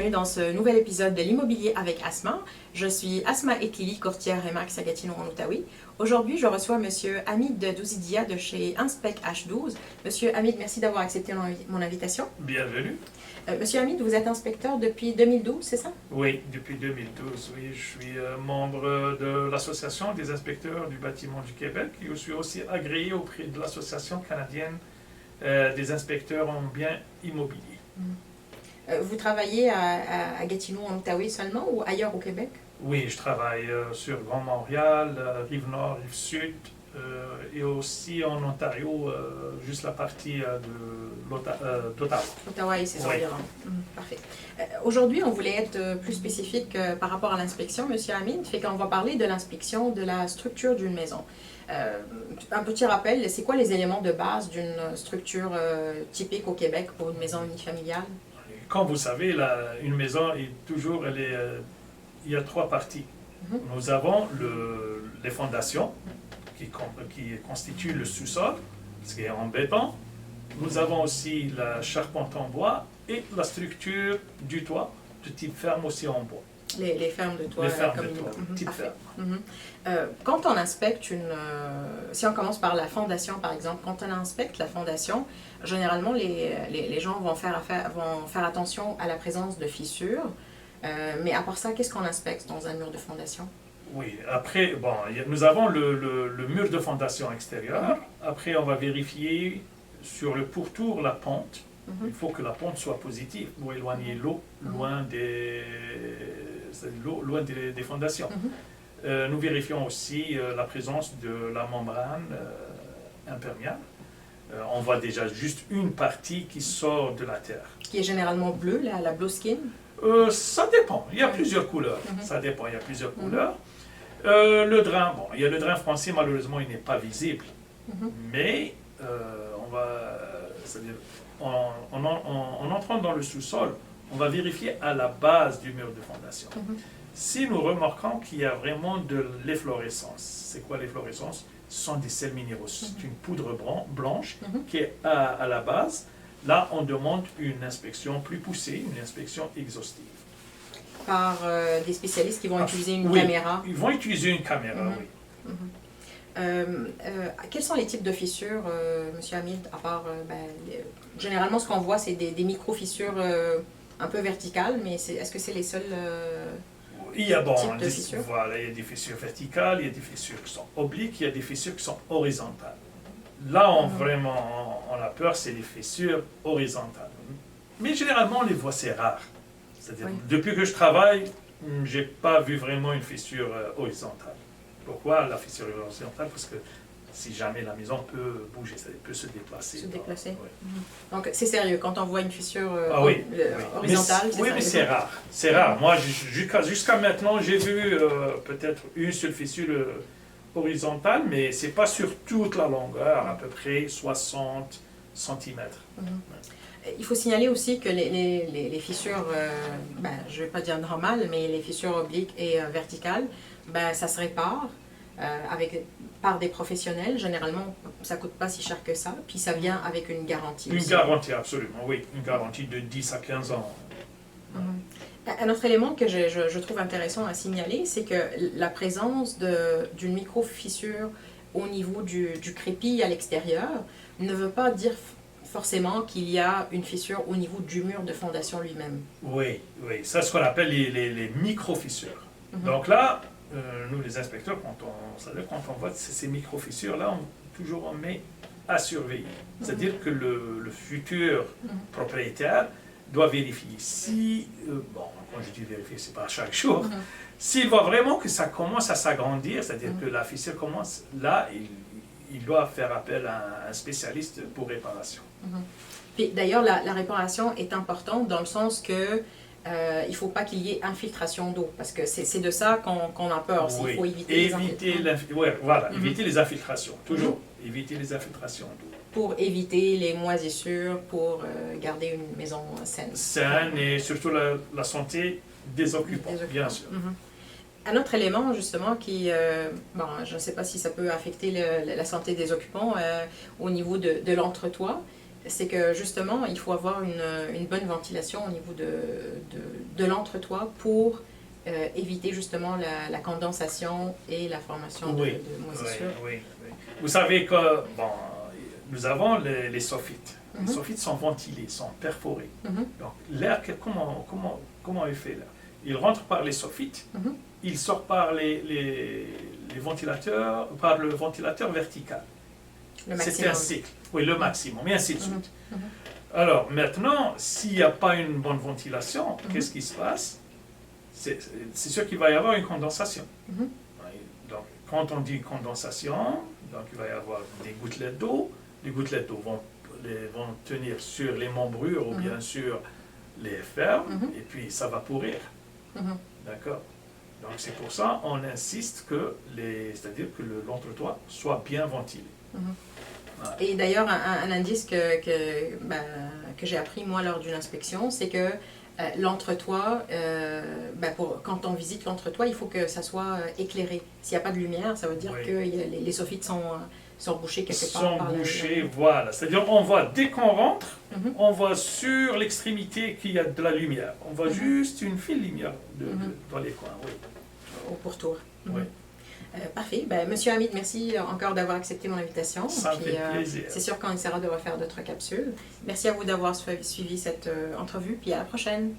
bienvenue dans ce nouvel épisode de l'immobilier avec Asma. Je suis Asma Etlili, courtière Remax à Gatineau en Outaouais. Aujourd'hui, je reçois Monsieur Hamid Douzidia de chez Inspec H12. Monsieur Hamid, merci d'avoir accepté mon invitation. Bienvenue. Monsieur Hamid, vous êtes inspecteur depuis 2012, c'est ça? Oui, depuis 2012, oui. Je suis membre de l'Association des inspecteurs du bâtiment du Québec et je suis aussi agréé auprès de l'Association canadienne des inspecteurs en biens immobiliers. Vous travaillez à Gatineau en Outaouais seulement ou ailleurs au Québec? Oui, je travaille sur Grand Montréal, Rive-Nord, Rive-Sud et aussi en Ontario, juste la partie d'Ottawa. Ottawa et ses Oui. environs. Parfait. Aujourd'hui, on voulait être plus spécifique par rapport à l'inspection, Monsieur Hamid, fait qu'on va parler de l'inspection de la structure d'une maison. Un petit rappel, c'est quoi les éléments de base d'une structure typique au Québec pour une maison unifamiliale? Comme vous savez, une maison est toujours, il y a trois parties. Nous avons les fondations qui constituent le sous-sol, ce qui est en béton. Nous avons aussi la charpente en bois et la structure du toit de type ferme aussi en bois. Les fermes de toit. Les fermes comme de toit, type parfait. ferme. Quand on inspecte si on commence par la fondation par exemple, quand on inspecte la fondation, généralement les gens vont faire attention à la présence de fissures. Mais à part ça, qu'est-ce qu'on inspecte dans un mur de fondation? Oui, après, bon, nous avons le mur de fondation extérieur. Après, on va vérifier sur le pourtour la pente. Il faut que la pente soit positive pour éloigner l'eau loin des fondations. Nous vérifions aussi la présence de la membrane imperméable. On voit déjà juste une partie qui sort de la terre. Qui est généralement bleue, la blue skin. Ça dépend, il y a plusieurs couleurs. Ça dépend, il y a plusieurs couleurs. Le drain, bon, il y a le drain français, malheureusement, il n'est pas visible. Mais c'est-à-dire, en entrant dans le sous-sol, on va vérifier à la base du mur de fondation. Si nous remarquons qu'il y a vraiment de l'efflorescence, c'est quoi l'efflorescence? Ce sont des sels minéraux, c'est une poudre blanche qui est à la base. Là, on demande une inspection plus poussée, une inspection exhaustive. Par des spécialistes qui vont utiliser une caméra. Ils vont utiliser une caméra, oui. Quels sont les types de fissures, Monsieur Hamid, à part, généralement ce qu'on voit c'est des micro-fissures un peu verticales, mais est-ce que c'est les seuls il y a types de fissures? Voilà, il y a des fissures verticales, il y a des fissures qui sont obliques, il y a des fissures qui sont horizontales. Là, on a peur, c'est les fissures horizontales. Mais généralement, on les voit, c'est rare. C'est-à-dire, depuis que je travaille, je n'ai pas vu vraiment une fissure horizontale. Pourquoi la fissure horizontale? Parce que si jamais la maison peut bouger, ça peut se déplacer. Se déplacer. Oui. Donc, c'est sérieux, quand on voit une fissure horizontale, oui, mais c'est rare. C'est rare. Moi, jusqu'à maintenant, j'ai vu peut-être une seule fissure horizontale, mais ce n'est pas sur toute la longueur, à peu près 60 cm. Il faut signaler aussi que les fissures, je ne vais pas dire normales, mais les fissures obliques et verticales, ça se répare par des professionnels. Généralement, ça ne coûte pas si cher que ça, puis ça vient avec une garantie. Une garantie, absolument, oui. Une garantie de 10 à 15 ans. Un autre élément que je trouve intéressant à signaler, c'est que la présence d'une micro-fissure au niveau du crépi à l'extérieur ne veut pas dire forcément qu'il y a une fissure au niveau du mur de fondation lui-même. Oui, oui. Ça, c'est ce qu'on appelle les micro-fissures. Donc là, nous, les inspecteurs, quand on voit ces micro-fissures-là, on met à surveiller. C'est-à-dire que le futur propriétaire doit vérifier. Si, quand je dis vérifier, c'est pas chaque jour, s'il voit vraiment que ça commence à s'agrandir, c'est-à-dire que la fissure commence, là, il doit faire appel à un spécialiste pour réparation. Puis d'ailleurs, la réparation est importante dans le sens que il ne faut pas qu'il y ait infiltration d'eau, parce que c'est de ça qu'on a peur. Oui. Il faut éviter éviter les infiltrations, toujours. Éviter les infiltrations d'eau. Pour éviter les moisissures, pour garder une maison saine. Saine et surtout la santé des occupants, bien sûr. Un autre élément, justement, qui, je ne sais pas si ça peut affecter la santé des occupants au niveau de l'entretoit, c'est que justement, il faut avoir une bonne ventilation au niveau de l'entretoit pour éviter justement la condensation et la formation de moisissures. Oui. Vous savez que bon, nous avons les soffites. Les soffites sont ventilés, sont perforés. Donc l'air, comment il fait là? Il rentre par les soffites, il sort par les ventilateurs, par le ventilateur vertical. C'est un cycle. Oui, le maximum, et ainsi de suite. Alors maintenant, s'il n'y a pas une bonne ventilation, qu'est-ce qui se passe? C'est sûr qu'il va y avoir une condensation. Donc, quand on dit condensation, donc il va y avoir des gouttelettes d'eau. Les gouttelettes d'eau vont tenir sur les membrures ou bien sur les fermes, et puis ça va pourrir. D'accord? Donc c'est pour ça qu'on insiste c'est-à-dire que l'entretoit soit bien ventilé. Voilà. Et d'ailleurs, un indice que j'ai appris moi lors d'une inspection, c'est que l'entretoit, quand on visite l'entretoit, il faut que ça soit éclairé. S'il n'y a pas de lumière, ça veut dire que les soffites sont bouchés quelque part. Sont bouchés, voilà. C'est-à-dire on voit, dès qu'on rentre, on voit sur l'extrémité qu'il y a de la lumière. On voit juste une fine lumière dans les coins, oui. Au pourtour. Oui. Parfait. Monsieur Hamid, merci encore d'avoir accepté mon invitation. Ça me fait plaisir. C'est sûr qu'on essaiera de refaire d'autres capsules. Merci à vous d'avoir suivi cette entrevue, puis à la prochaine.